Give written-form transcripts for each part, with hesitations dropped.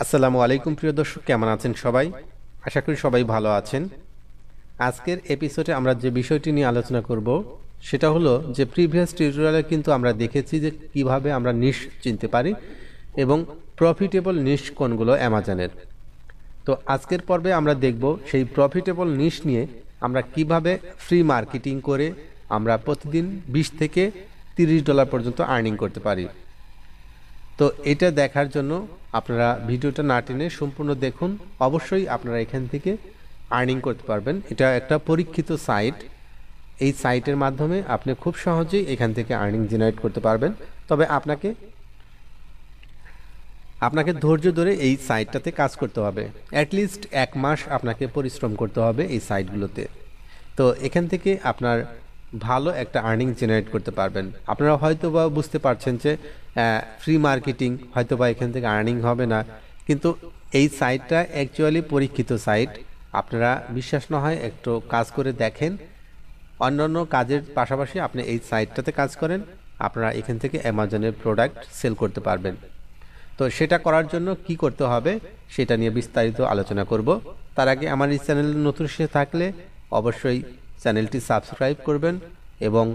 আসসালামু আলাইকুম প্রিয় দর্শক, কেমন আছেন সবাই? আশা করি সবাই ভালো আছেন। আজকের এপিসোডে আমরা যে বিষয়টি নিয়ে আলোচনা করব সেটা হলো যে প্রিভিয়াস টিউটোরিয়ালে কিন্তু আমরা দেখেছি যে কিভাবে আমরা নিশ চিনতে পারি এবং প্রফিটেবল নিশ কোনগুলো অ্যামাজনের। তো আজকের পর্বে আমরা দেখব সেই প্রফিটেবল নিশ নিয়ে আমরা কিভাবে ফ্রি মার্কেটিং করে আমরা প্রতিদিন 20 থেকে $30 পর্যন্ত আর্নিং করতে পারি। তো এটা দেখার জন্য আপনারা ভিডিওটা না টেনে সম্পূর্ণ দেখুন। অবশ্যই আপনারা এখান থেকে আর্নিং করতে পারবেন। এটা একটা পরীক্ষিত সাইট। এই সাইটের মাধ্যমে আপনি খুব সহজেই এখান থেকে আর্নিং জেনারেট করতে পারবেন। তবে আপনাকে ধৈর্য ধরে এই সাইটটাতে কাজ করতে হবে। অ্যাটলিস্ট 1 মাস আপনাকে পরিশ্রম করতে হবে এই সাইটগুলোতে। তো এখান থেকে আপনার ভালো একটা আর্নিং জেনারেট করতে পারবেন। আপনারা হয়তো বা বুঝতে পারছেন যে ফ্রি মার্কেটিং হয়তো বা এখান থেকে আর্নিং হবে না, কিন্তু এই সাইটটা অ্যাকচুয়ালি পরীক্ষিত সাইট। আপনারা বিশ্বাস না হয় একটু কাজ করে দেখেন। অন্যান্য কাজের পাশাপাশি আপনি এই সাইটটাতে কাজ করেন, আপনারা এখান থেকে অ্যামাজনের প্রোডাক্ট সেল করতে পারবেন। তো সেটা করার জন্য কি করতে হবে সেটা নিয়ে বিস্তারিত আলোচনা করব। তার আগে আমার এই চ্যানেল নতুন এসে থাকলে অবশ্যই চ্যানেলটি সাবস্ক্রাইব করবেন, এবং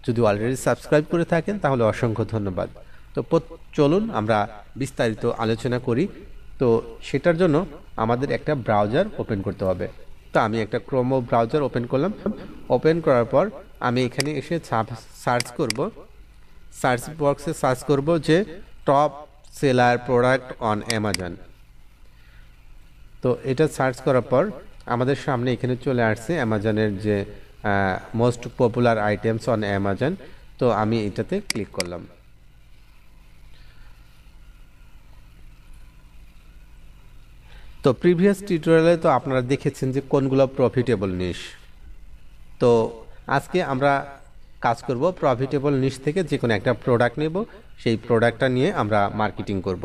যদি অলরেডি সাবস্ক্রাইব করে থাকেন তাহলে অসংখ্য ধন্যবাদ। তো চলুন আমরা বিস্তারিত আলোচনা করি। তো সেটার জন্য আমাদের একটা ব্রাউজার ওপেন করতে হবে। তো আমি একটা ক্রোম ব্রাউজার ওপেন করলাম। ওপেন করার পর আমি এখানে এসে সার্চ করব, সার্চ বক্সে সার্চ করব যে top seller product on Amazon. তো এটা সার্চ করার পর আমাদের সামনে এখানে চলে আসছে অ্যামাজনের যে most popular items on Amazon. তো আমি এটাতে ক্লিক করলাম। তো প্রিভিয়াস টিউটোরিয়ালে তো আপনারা দেখেছেন যে কোনগুলো প্রফিটেবল নিশ। তো আজকে আমরা কাজ করব প্রফিটেবল নিশ থেকে যে কোনো একটা প্রোডাক্ট নেব, সেই প্রোডাক্টটা নিয়ে আমরা মার্কেটিং করব।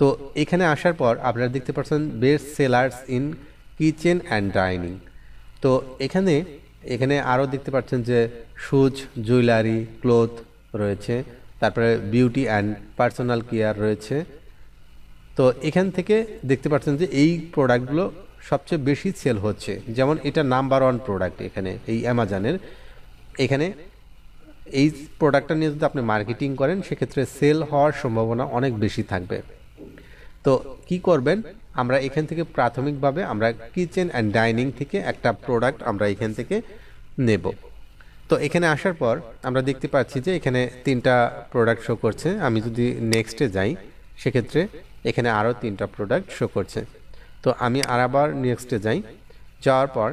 তো এখানে আসার পর আপনারা দেখতে পাচ্ছেন best sellers in kitchen and dining. তো এখানে আরও দেখতে পাচ্ছেন যে শুজ, জুয়েলারি, ক্লোথ রয়েছে, তারপরে বিউটি অ্যান্ড পার্সোনাল কেয়ার রয়েছে। তো এখান থেকে দেখতে পাচ্ছেন যে এই প্রোডাক্টগুলো সবচেয়ে বেশি সেল হচ্ছে। যেমন এটা নাম্বার 1 প্রোডাক্ট এখানে এই অ্যামাজনের। এখানে এই প্রোডাক্টটা নিয়ে যদি আপনি মার্কেটিং করেন সেক্ষেত্রে সেল হওয়ার সম্ভাবনা অনেক বেশি থাকবে। তো কি করবেন, আমরা এখান থেকে প্রাথমিকভাবে আমরা কিচেন অ্যান্ড ডাইনিং থেকে একটা প্রোডাক্ট আমরা এখান থেকে নেব। তো এখানে আসার পর আমরা দেখতে পাচ্ছি যে এখানে 3টা প্রোডাক্ট শো করছে। আমি যদি নেক্সটে যাই সেক্ষেত্রে এখানে আরও 3টা প্রোডাক্ট শো করছে। তো আমি আবার নেক্সটে যাওয়ার পর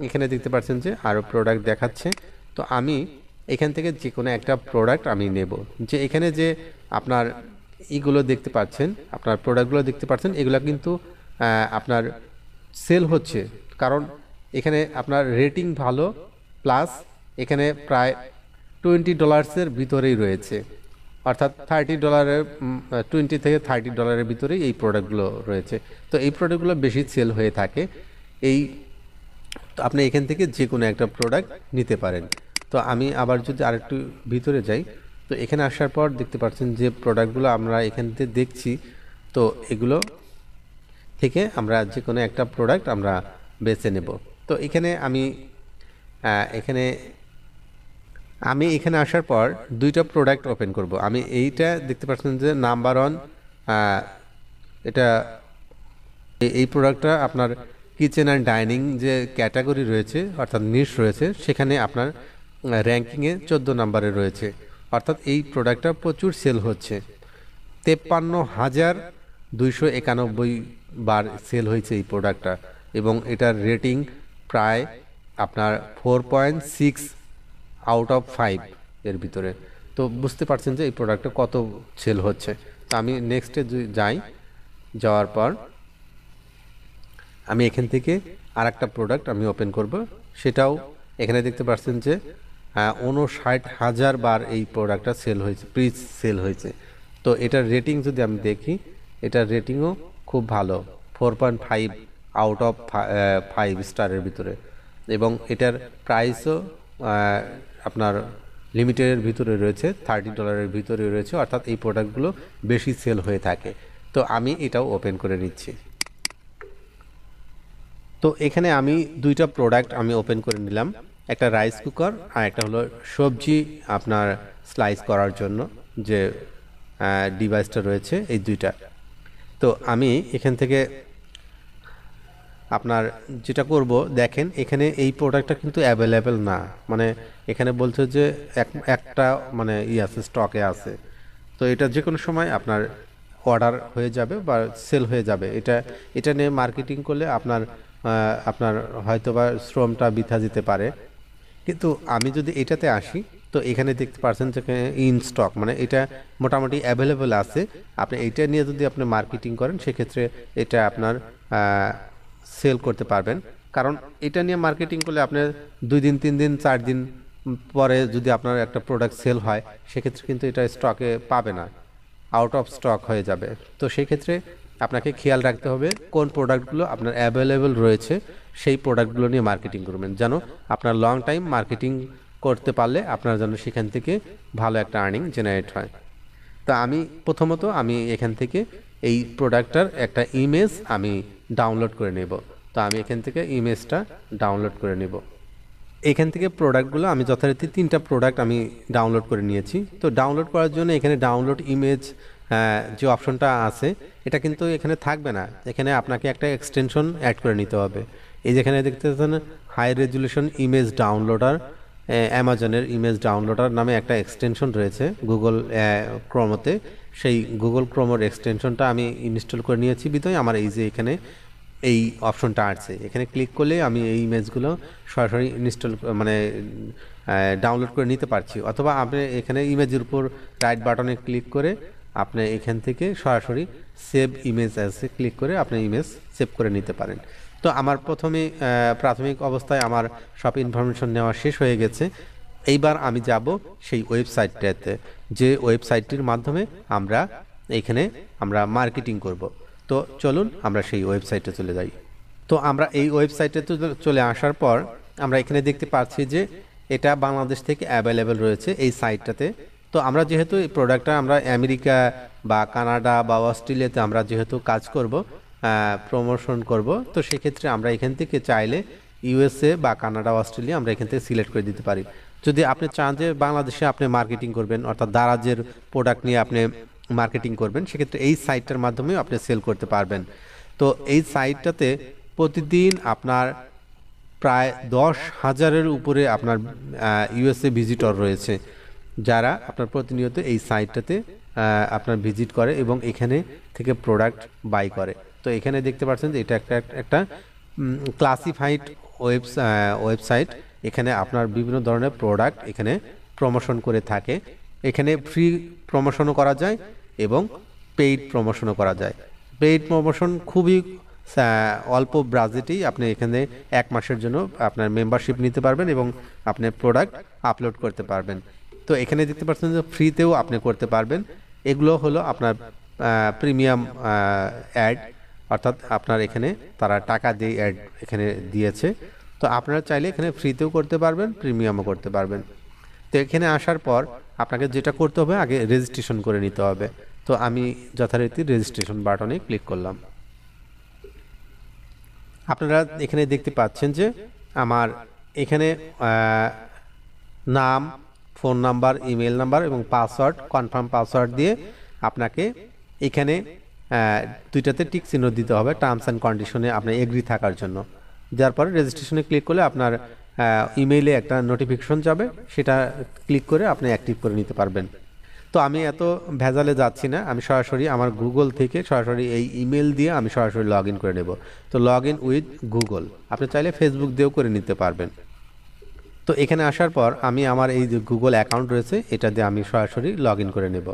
এখানে দেখতে পাচ্ছেন যে আরও প্রোডাক্ট দেখাচ্ছে। তো আমি এখান থেকে যে কোনো একটা প্রোডাক্ট আমি নেব। যে এখানে যে আপনার এইগুলো দেখতে পাচ্ছেন, আপনার প্রোডাক্টগুলো দেখতে পাচ্ছেন, এগুলো কিন্তু আপনার সেল হচ্ছে, কারণ এখানে আপনার রেটিং ভালো, প্লাস এখানে প্রায় $20 ভিতরেই রয়েছে, অর্থাৎ $30, 20 থেকে $30 ভিতরেই এই প্রোডাক্টগুলো রয়েছে। তো এই প্রোডাক্টগুলো বেশি সেল হয়ে থাকে। আপনি এখান থেকে যে কোনো একটা প্রোডাক্ট নিতে পারেন। তো আমি আবার যদি আরেকটু ভিতরে যাই, তো এখানে আসার পর দেখতে পাচ্ছেন যে প্রোডাক্টগুলো আমরা এখান থেকে দেখছি। তো এগুলো থেকে আমরা যে কোনো একটা প্রোডাক্ট আমরা বেছে নেব। তো এখানে এখানে আসার পর 2টা প্রোডাক্ট ওপেন করব। আমি এইটা দেখতে পাচ্ছেন যে নাম্বার 1, এটা এই প্রোডাক্টটা আপনার কিচেন অ্যান্ড ডাইনিং যে ক্যাটাগরি রয়েছে অর্থাৎ নিশ রয়েছে, সেখানে আপনার র্যাঙ্কিংয়ে 14 নম্বরে রয়েছে। অর্থাৎ এই প্রোডাক্টটা প্রচুর সেল হচ্ছে। 53,291 বার সেল হয়েছে এই প্রোডাক্টটা, এবং এটার রেটিং প্রায় আপনার 4.6 আউট অফ 5 এর ভিতরে। তো বুঝতে পারছেন যে এই প্রোডাক্টটা কত সেল হচ্ছে। তো আমি নেক্সটে যাওয়ার পর আমি এখান থেকে আর একটা প্রোডাক্ট আমি ওপেন করব। সেটাও এখানে দেখতে পাচ্ছেন যে 59,000 বার এই প্রোডাক্টটা সেল হয়েছে, প্রিজ সেল হয়েছে। তো এটার রেটিং যদি আমি দেখি, এটার রেটিংও খুব ভালো, 4.5 আউট অফ 5 স্টারের ভিতরে, এবং এটার প্রাইসও আপনার লিমিটেডের ভিতরে রয়েছে, $30 ভিতরে রয়েছে। অর্থাৎ এই প্রোডাক্টগুলো বেশি সেল হয়ে থাকে। তো আমি এটাও ওপেন করে নিচ্ছি। তো এখানে আমি দুইটা প্রোডাক্ট আমি ওপেন করে নিলাম, একটা রাইস কুকার আর একটা হলো সবজি আপনার স্লাইস করার জন্য যে ডিভাইসটা রয়েছে, এই দুইটা। তো আমি এখান থেকে আপনার যেটা করব, দেখেন এখানে এই প্রোডাক্টটা কিন্তু অ্যাভেলেবেল না, মানে এখানে বলছে যে একটা মানে আছে, স্টকে আছে। তো এটা যে কোনো সময় আপনার অর্ডার হয়ে যাবে বা সেল হয়ে যাবে। এটা নিয়ে মার্কেটিং করলে আপনার আপনার হয়তো বা শ্রমটা বৃথা যেতে পারে। কিন্তু আমি যদি এটাতে আসি, তো এখানে দেখতে পাচ্ছেন যে ইন স্টক, মানে এটা মোটামুটি অ্যাভেলেবেল আছে। আপনি এইটা নিয়ে যদি আপনি মার্কেটিং করেন, সেক্ষেত্রে এটা আপনার সেল করতে পারবেন। কারণ এটা নিয়ে মার্কেটিং করলে আপনার 2 দিন 3 দিন 4 দিন পরে যদি আপনার একটা প্রোডাক্ট সেল হয়, সেক্ষেত্রে কিন্তু এটা স্টকে পাবে না, আউট অফ স্টক হয়ে যাবে। তো সেই ক্ষেত্রে আপনাকে খেয়াল রাখতে হবে কোন প্রোডাক্টগুলো আপনার অ্যাভেলেবেল রয়েছে, সেই প্রোডাক্টগুলো নিয়ে মার্কেটিং করবেন, যেন আপনার লং টাইম মার্কেটিং করতে পারলে আপনার জন্য সেখান থেকে ভালো একটা আর্নিং জেনারেট হয়। তো আমি প্রথমত আমি এখান থেকে এই প্রোডাক্টটার একটা ইমেজ আমি ডাউনলোড করে নেব। তো আমি এখান থেকে ইমেজটা ডাউনলোড করে নেব। এখান থেকে প্রোডাক্টগুলো আমি যথারীতি 3টা প্রোডাক্ট আমি ডাউনলোড করে নিয়েছি। তো ডাউনলোড করার জন্য এখানে ডাউনলোড ইমেজ যে অপশনটা আছে, এটা কিন্তু এখানে থাকবে না, এখানে আপনাকে একটা এক্সটেনশন অ্যাড করে নিতে হবে। এই যেখানে দেখতে পাচ্ছেন হাই রেজুলেশন ইমেজ ডাউনলোডার, অ্যামাজনের ইমেজ ডাউনলোডার নামে একটা এক্সটেনশন রয়েছে গুগল ক্রোমোতে। সেই গুগল ক্রোমোর এক্সটেনশনটা আমি ইনস্টল করে নিয়েছি বিধায় আমার এই যে এখানে এই অপশনটা আসছে। এখানে ক্লিক করলে আমি এই ইমেজগুলো সরাসরি ইনস্টল মানে ডাউনলোড করে নিতে পারছি। অথবা আপনি এখানে ইমেজের উপর রাইট বাটনে ক্লিক করে আপনি এখান থেকে সরাসরি সেভ ইমেজ অ্যাসে ক্লিক করে আপনি ইমেজ সেভ করে নিতে পারেন। তো আমার প্রথমে প্রাথমিক অবস্থায় আমার সব ইনফরমেশন নেওয়া শেষ হয়ে গেছে। এইবার আমি যাব সেই ওয়েবসাইটটাতে, যে ওয়েবসাইটটির মাধ্যমে আমরা মার্কেটিং করব। তো চলুন আমরা সেই ওয়েবসাইটে চলে যাই। তো আমরা এই ওয়েবসাইটে চলে আসার পর আমরা এখানে দেখতে পাচ্ছি যে এটা বাংলাদেশ থেকে অ্যাভেলেবেল রয়েছে এই সাইটটাতে। তো আমরা যেহেতু এই প্রোডাক্টটা আমরা আমেরিকা বা কানাডা বা অস্ট্রেলিয়াতে আমরা যেহেতু কাজ করব, প্রমোশন করব, তো সেক্ষেত্রে আমরা এখান থেকে চাইলে ইউএসএ বা কানাডা অস্ট্রেলিয়া আমরা এখান থেকে সিলেক্ট করে দিতে পারি। যদি আপনি চান যে বাংলাদেশে আপনি মার্কেটিং করবেন, অর্থাৎ দারাজের প্রোডাক্ট নিয়ে আপনি মার্কেটিং করবেন, সেক্ষেত্রে এই সাইটটার মাধ্যমেও আপনি সেল করতে পারবেন। তো এই সাইটটাতে প্রতিদিন আপনার প্রায় 10,000-এর উপরে আপনার ইউএসএ ভিজিটর রয়েছে, যারা আপনার প্রতিনিয়ত এই সাইটটাতে আপনার ভিজিট করে এবং এখানে থেকে প্রোডাক্ট বাই করে। তো এখানে দেখতে পাচ্ছেন যে এটা একটা ক্লাসিফাইড ওয়েবসাইট। এখানে আপনার বিভিন্ন ধরনের প্রোডাক্ট এখানে প্রমোশন করে থাকে। এখানে ফ্রি প্রমোশনও করা যায় এবং পেইড প্রমোশনও করা যায়। পেইড প্রমোশন খুবই অল্প বাজেটেই আপনি এখানে 1 মাসের জন্য আপনার মেম্বারশিপ নিতে পারবেন এবং আপনি প্রোডাক্ট আপলোড করতে পারবেন। তো এখানে দেখতে পাচ্ছেন যে ফ্রিতেও আপনি করতে পারবেন। এগুলো হলো আপনার প্রিমিয়াম অ্যাড, অর্থাৎ আপনার এখানে তারা টাকা দিয়ে অ্যাড এখানে দিয়েছে। তো আপনারা চাইলে এখানে ফ্রিতেও করতে পারবেন, প্রিমিয়ামও করতে পারবেন। তো এখানে আসার পর আপনাকে যেটা করতে হবে, আগে রেজিস্ট্রেশন করে নিতে হবে। তো আমি যথারীতি রেজিস্ট্রেশন বাটনে ক্লিক করলাম। আপনারা এখানে দেখতে পাচ্ছেন যে আমার এখানে নাম, ফোন নাম্বার, ইমেল নাম্বার এবং পাসওয়ার্ড, কনফার্ম পাসওয়ার্ড দিয়ে আপনাকে এখানে 2টাতে টিক চিহ্ন দিতে হবে টার্মস অ্যান্ড কন্ডিশনে আপনার এগ্রি থাকার জন্য। দেওয়ার পরে রেজিস্ট্রেশনে ক্লিক করলে আপনার ইমেইলে একটা নোটিফিকেশন যাবে, সেটা ক্লিক করে আপনি অ্যাক্টিভ করে নিতে পারবেন। তো আমি এত ভেজালে যাচ্ছি না, আমি সরাসরি আমার গুগল থেকে সরাসরি এই ইমেল দিয়ে আমি সরাসরি লগ ইন করে নেব। তো লগ ইন উইথ গুগল, আপনি চাইলে ফেসবুক দিয়েও করে নিতে পারবেন। তো এখানে আসার পর আমি আমার এই যে গুগল অ্যাকাউন্ট রয়েছে, এটা দিয়ে আমি সরাসরি লগ ইন করে নেব।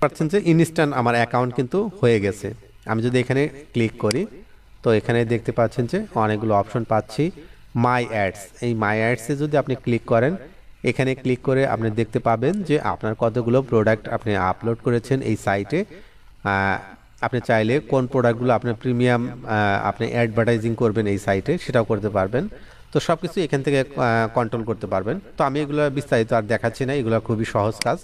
পাচ্ছেন যে ইনস্ট্যান্ট আমার অ্যাকাউন্ট কিন্তু হয়ে গেছে। আমি যদি এখানে ক্লিক করি, তো এখানে দেখতে পাচ্ছেন যে অনেকগুলো অপশন পাচ্ছি। মাই অ্যাডস, এই মাই অ্যাডসে যদি আপনি ক্লিক করেন, এখানে ক্লিক করে আপনি দেখতে পাবেন যে আপনার কতগুলো প্রোডাক্ট আপনি আপলোড করেছেন এই সাইটে। আপনি চাইলে কোন প্রোডাক্টগুলো আপনার প্রিমিয়াম আপনি অ্যাডভার্টাইজিং করবেন এই সাইটে, সেটাও করতে পারবেন। তো সব কিছু এখান থেকে কন্ট্রোল করতে পারবেন। তো আমি এগুলো বিস্তারিত আর দেখাচ্ছি না, এগুলো খুবই সহজ কাজ।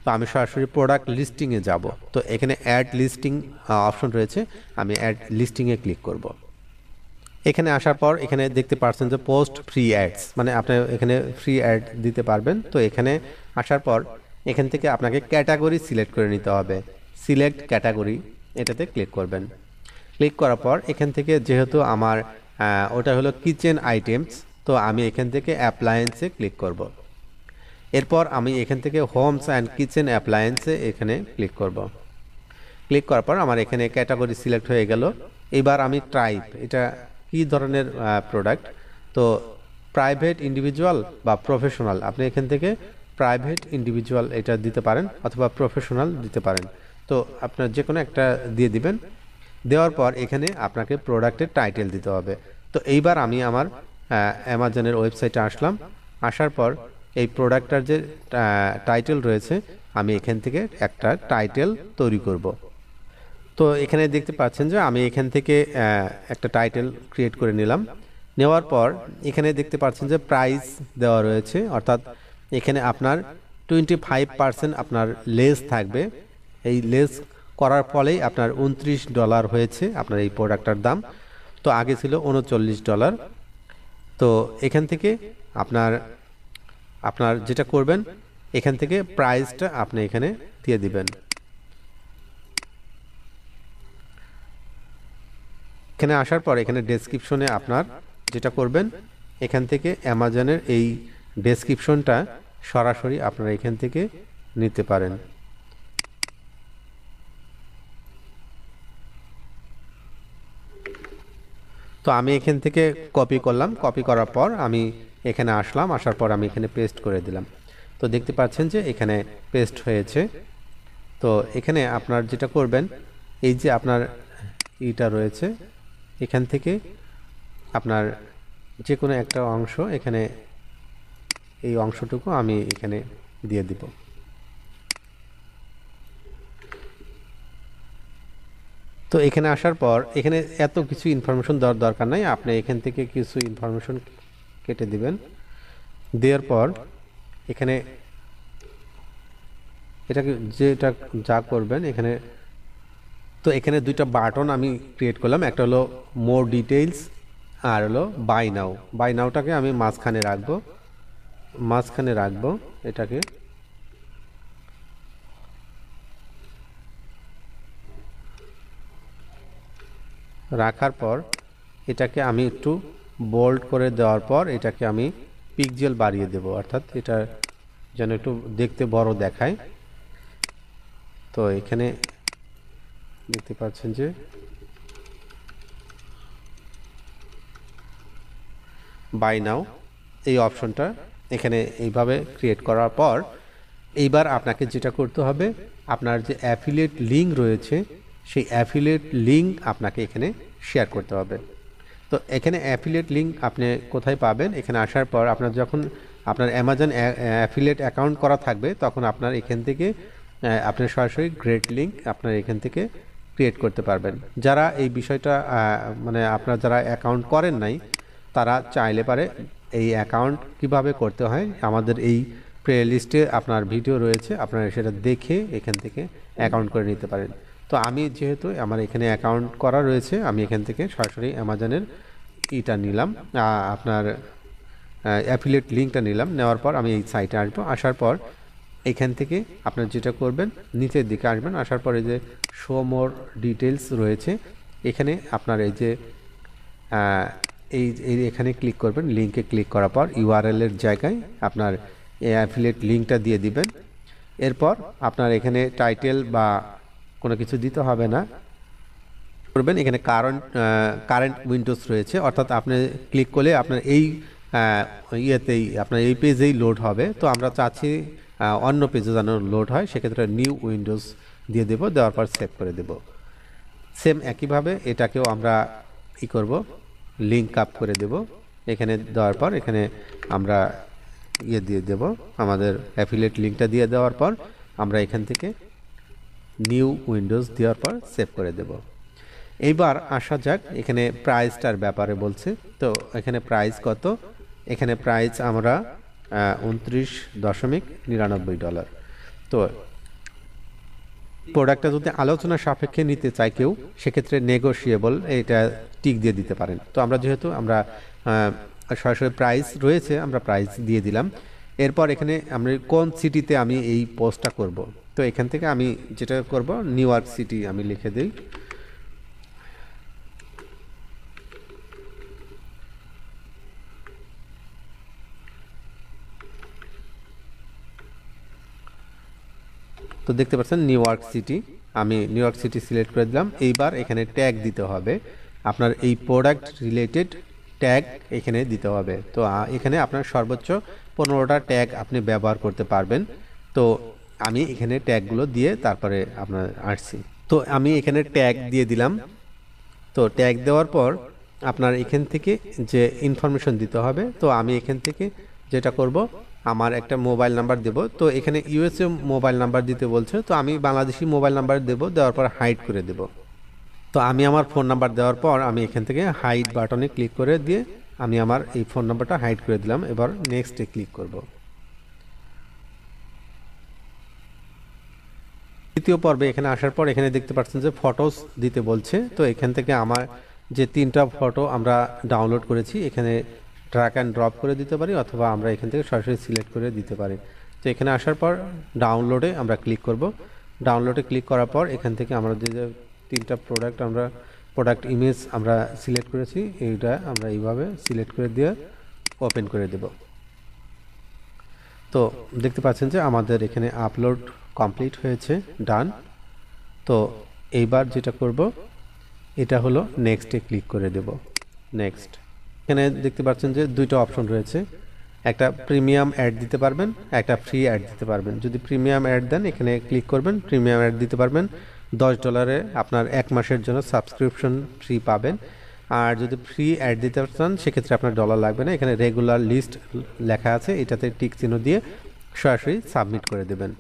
তো আমি সরাসরি প্রোডাক্ট লিস্টিংয়ে যাব। তো এখানে অ্যাড লিস্টিং অপশন রয়েছে, আমি অ্যাড লিস্টিংয়ে ক্লিক করব। এখানে আসার পর এখানে দেখতে পাচ্ছেন যে পোস্ট ফ্রি অ্যাডস, মানে আপনি এখানে ফ্রি অ্যাড দিতে পারবেন। তো এখানে আসার পর এখান থেকে আপনাকে ক্যাটাগরি সিলেক্ট করে নিতে হবে, সিলেক্ট ক্যাটাগরি এটাতে ক্লিক করবেন। ক্লিক করার পর এখান থেকে যেহেতু আমার ওটা হলো কিচেন আইটেমস, তো আমি এখান থেকে অ্যাপ্লায়েন্সে ক্লিক করব। এরপর আমি এখান থেকে হোমস অ্যান্ড কিচেন অ্যাপ্লায়েন্সে এখানে ক্লিক করব। ক্লিক করার পর আমার এখানে ক্যাটাগরি সিলেক্ট হয়ে গেল। এবার আমি টাইপ, এটা কি ধরনের প্রোডাক্ট, তো প্রাইভেট ইন্ডিভিজুয়াল বা প্রফেশনাল, আপনি এখান থেকে প্রাইভেট ইন্ডিভিজুয়াল এটা দিতে পারেন অথবা প্রফেশনাল দিতে পারেন। তো আপনার যে কোনো একটা দিয়ে দিবেন। দেওয়ার পর এখানে আপনাকে প্রোডাক্টের টাইটেল দিতে হবে। তো এইবার আমি আমার অ্যামাজনের ওয়েবসাইটে আসলাম। আসার পর এই প্রোডাক্টটার যে টাইটেল রয়েছে, আমি এখান থেকে একটা টাইটেল তৈরি করব। তো এখানে দেখতে পাচ্ছেন যে আমি এখান থেকে একটা টাইটেল ক্রিয়েট করে নিলাম। নেওয়ার পর এখানে দেখতে পাচ্ছেন যে প্রাইস দেওয়া রয়েছে, অর্থাৎ এখানে আপনার 25% আপনার লেস থাকবে। এই লেস করার ফলেই আপনার $29 হয়েছে আপনার এই প্রোডাক্টটার দাম। তো আগে ছিল $39। তো এখান থেকে আপনার যেটা করবেন, এখান থেকে প্রাইসটা আপনি এখানে দিয়ে দিবেন। এখানে আসার পর এখানে ডেসক্রিপশনে আপনার যেটা করবেন, এখান থেকে অ্যামাজনের এই ডেসক্রিপশনটা সরাসরি আপনারা এখান থেকে নিতে পারেন। তো আমি এখান থেকে কপি করলাম, কপি করার পর আমি এখানে আসলাম, আসার পর আমি এখানে পেস্ট করে দিলাম। তো দেখতে পাচ্ছেন যে এখানে পেস্ট হয়েছে। তো এখানে আপনার যেটা করবেন, এই যে আপনার ইটা রয়েছে, এখান থেকে আপনার যে কোনো একটা অংশ এখানে, এই অংশটুকু আমি এখানে দিয়ে দিব। তো এখানে আসার পর এখানে এত কিছু ইনফরমেশন দেওয়ার দরকার নাই, আপনি এখান থেকে কিছু ইনফরমেশন কেটে দিবেন। দেওয়ার পর এখানে এটাকে যেটা যা করবেন এখানে, তো এখানে দুইটা বাটন আমি ক্রিয়েট করলাম, একটা হলো মোর ডিটেইলস আর হলো বাই নাও। বাই নাওটাকে আমি মাঝখানে রাখবো এটাকে। রাখার পর এটাকে আমি একটু বোল্ড করে দেওয়ার পর এটাকে আমি পিক্সেল বাড়িয়ে দেব, অর্থাৎ এটা যেন একটু দেখতে বড় দেখায়। তো এখানে দেখতে পাচ্ছেন যে বাই নাও এই অপশনটা এখানে এইভাবে ক্রিয়েট করার পর এইবার আপনাকে যেটা করতে হবে, আপনার যে অ্যাফিলিয়েট লিঙ্ক রয়েছে সেই অ্যাফিলিয়েট লিঙ্ক আপনাকে এখানে শেয়ার করতে হবে। তো এখানে অ্যাফিলিয়েট লিঙ্ক আপনি কোথায় পাবেন, এখানে আসার পর আপনার যখন আপনার অ্যামাজন অ্যাফিলিয়েট অ্যাকাউন্ট করা থাকবে, তখন আপনার এখান থেকে আপনার সরাসরি গ্রেট লিঙ্ক আপনার এখান থেকে ক্রিয়েট করতে পারবেন। যারা এই বিষয়টা মানে আপনার যারা অ্যাকাউন্ট করেন নাই, তারা চাইলে পারে এই অ্যাকাউন্ট কিভাবে করতে হয়, আমাদের এই প্লে লিস্টে আপনার ভিডিও রয়েছে, আপনারা সেটা দেখে এখান থেকে অ্যাকাউন্ট করে নিতে পারেন। তো আমি যেহেতু আমার এখানে অ্যাকাউন্ট করা রয়েছে, আমি এখান থেকে সরাসরি অ্যামাজনের ইটা নিলাম, আপনার অ্যাফিলিয়েট লিঙ্কটা নিলাম। নেওয়ার পর আমি এই সাইটে আসবো। আসার পর এখান থেকে আপনার যেটা করবেন, নিচের দিকে আসবেন। আসার পরে যে শো মোর ডিটেলস রয়েছে, এখানে আপনার এই যে এই এখানে ক্লিক করবেন। লিঙ্কে ক্লিক করার পর ইউআরএল এর জায়গায় আপনার অ্যাফিলিয়েট লিঙ্কটা দিয়ে দিবেন। এরপর আপনার এখানে টাইটেল বা কোনো কিছু দিতে হবে না, করবেন এখানে কারেন্ট উইন্ডোজ রয়েছে, অর্থাৎ আপনি ক্লিক করলে আপনার এই ইয়েতেই আপনার এই পেজেই লোড হবে। তো আমরা চাচ্ছি অন্য পেজে যেন লোড হয়, সেক্ষেত্রে নিউ উইন্ডোজ দিয়ে দেব, দেওয়ার পর সেভ করে দেব। সেম একইভাবে এটাকেও আমরা করব, লিঙ্ক আপ করে দেব। এখানে দেওয়ার পর এখানে আমরা দিয়ে দেব আমাদের অ্যাফিলিয়েট লিঙ্কটা দিয়ে দেওয়ার পর আমরা এখান থেকে নিউ উইন্ডোজ দেওয়ার পর সেভ করে দেব। এইবার আসা যাক এখানে প্রাইসটার ব্যাপারে বলছে। তো এখানে প্রাইস কত, এখানে প্রাইস আমরা $29.99। তো প্রোডাক্টটা যদি আলোচনা সাপেক্ষে নিতে চাই কেউ, সেক্ষেত্রে নেগোশিয়েবল এটা টিক দিয়ে দিতে পারেন। তো আমরা যেহেতু আমরা সরাসরি প্রাইস রয়েছে, আমরা প্রাইস দিয়ে দিলাম। এরপর এখানে আমরা কোন সিটিতে আমি এই পোস্টটা করব, তো এখান থেকে আমি যেটা করব নিউ ইয়র্ক সিটি আমি লিখে দিই। তো দেখতে পাচ্ছেন নিউ ইয়র্ক সিটি, আমি নিউ ইয়র্ক সিটি সিলেক্ট করে দিলাম। এইবার এখানে ট্যাগ দিতে হবে, আপনার এই প্রোডাক্ট রিলেটেড ট্যাগ এখানে দিতে হবে। তো এখানে আপনার সর্বোচ্চ 15টা ট্যাগ আপনি ব্যবহার করতে পারবেন। তো আমি এখানে ট্যাগগুলো দিয়ে তারপরে আপনার আসছি। তো আমি এখানে ট্যাগ দিয়ে দিলাম। তো ট্যাগ দেওয়ার পর আপনার এখান থেকে যে ইনফরমেশন দিতে হবে, তো আমি এখান থেকে যেটা করব আমার একটা মোবাইল নাম্বার দেব। তো এখানে ইউএসএ মোবাইল নাম্বার দিতে বলছে, তো আমি বাংলাদেশি মোবাইল নাম্বার দেব, দেওয়ার পর হাইড করে দেব। তো আমি আমার ফোন নাম্বার দেওয়ার পর আমি এখান থেকে হাইড বাটনে ক্লিক করে দিয়ে আমি আমার এই ফোন নাম্বারটা হাইড করে দিলাম। এবার নেক্সটে ক্লিক করব। দ্বিতীয় পর্বে এখানে আসার পর এখানে দেখতে পাচ্ছেন যে ফটোস দিতে বলছে। তো এখান থেকে আমার যে 3টা ফটো আমরা ডাউনলোড করেছি এখানে ড্র্যাগ অ্যান্ড ড্রপ করে দিতে পারি, অথবা আমরা এখান থেকে সরাসরি সিলেক্ট করে দিতে পারি। তো এখানে আসার পর ডাউনলোডে আমরা ক্লিক করব। ডাউনলোডে ক্লিক করার পর এখান থেকে আমরা যে 3টা প্রোডাক্ট ইমেজ আমরা সিলেক্ট করেছি, এইটা আমরা এইভাবে সিলেক্ট করে দিয়ে ওপেন করে দেব। তো দেখতে পাচ্ছেন যে আমাদের এখানে আপলোড কমপ্লিট হয়েছে, ডান। তো এইবার যেটা করব এটা হলো নেক্সটে ক্লিক করে দেব। নেক্সট, এখানে দেখতে পাচ্ছেন যে 2টা অপশন রয়েছে, একটা প্রিমিয়াম অ্যাড দিতে পারবেন, একটা ফ্রি অ্যাড দিতে পারবেন। যদি প্রিমিয়াম অ্যাড দেন এখানে ক্লিক করবেন, প্রিমিয়াম অ্যাড দিতে পারবেন। $10 আপনার 1 মাসের জন্য সাবস্ক্রিপশন ফ্রি পাবেন। আর যদি ফ্রি অ্যাড দিতে চান সেক্ষেত্রে আপনার ডলার লাগবে না, এখানে রেগুলার লিস্ট লেখা আছে, এটাতে টিক চিহ্ন দিয়ে সরাসরি সাবমিট করে দেবেন।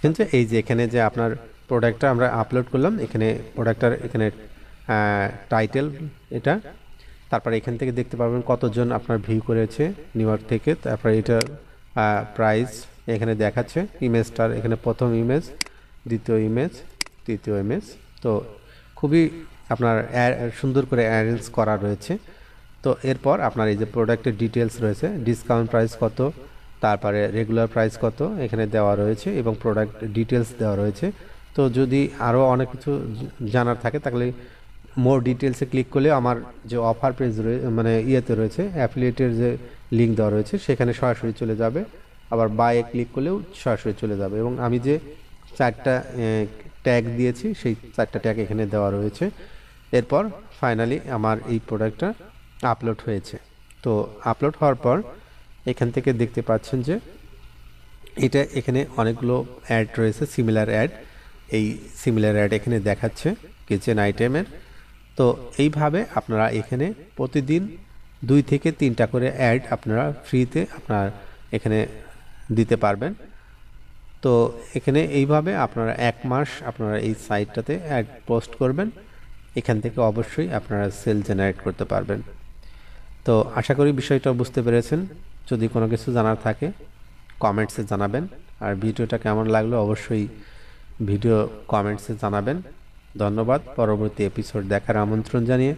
কিন্তু এই যে এখানে যে আপনার প্রোডাক্টটা আমরা আপলোড করলাম, এখানে প্রোডাক্টটার এখানে টাইটেল এটা, তারপরে এখান থেকে দেখতে পাবেন কতজন আপনার ভিউ করেছে নিউ ইয়র্ক থেকে। তারপরে এটা প্রাইস এখানে দেখাচ্ছে, ইমেজটার এখানে প্রথম ইমেজ, দ্বিতীয় ইমেজ, তৃতীয় ইমেজ। তো খুবই আপনার সুন্দর করে অ্যারেঞ্জ করা রয়েছে। তো এরপর আপনার এই যে প্রোডাক্টের ডিটেলস রয়েছে, ডিসকাউন্ট প্রাইস কত, তারপরে রেগুলার প্রাইস কত এখানে দেওয়া রয়েছে এবং প্রোডাক্ট ডিটেলস দেওয়া রয়েছে। তো যদি আরও অনেক কিছু জানার থাকে তাহলে মোর ডিটেলসে ক্লিক করলে আমার যে অফার পেজ মানে ইয়েতে রয়েছে, অ্যাফিলিয়েটের যে লিঙ্ক দেওয়া রয়েছে সেখানে সরাসরি চলে যাবে। আবার বাইয়ে ক্লিক করলেও সরাসরি চলে যাবে। এবং আমি যে 4টা ট্যাগ দিয়েছি সেই 4টা ট্যাগ এখানে দেওয়া রয়েছে। এরপর ফাইনালি আমার এই প্রোডাক্টটা আপলোড হয়েছে। তো আপলোড হওয়ার পর এখান থেকে দেখতে পাচ্ছেন যে এটা এখানে অনেকগুলো অ্যাড রয়েছে, সিমিলার অ্যাড। এই সিমিলার অ্যাড এখানে দেখাচ্ছে কিচেন আইটেমের। তো এইভাবে আপনারা এখানে প্রতিদিন 2 থেকে 3টা করে অ্যাড আপনারা ফ্রিতে আপনার এখানে দিতে পারবেন। তো এখানে এইভাবে আপনারা 1 মাস আপনারা এই সাইটটাতে অ্যাড পোস্ট করবেন, এখান থেকে অবশ্যই আপনারা সেল জেনারেট করতে পারবেন। তো আশা করি বিষয়টা বুঝতে পেরেছেন। যদি কোনো কিছু জানার থাকে কমেন্টসে জানাবেন, আর ভিডিওটা কেমন লাগলো অবশ্যই ভিডিও কমেন্টসে জানাবেন। ধন্যবাদ। পরবর্তী এপিসোড দেখার আমন্ত্রণ জানিয়ে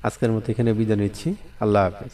আজকের মতো এখানে বিদায় নিচ্ছি। আল্লাহ হাফেজ।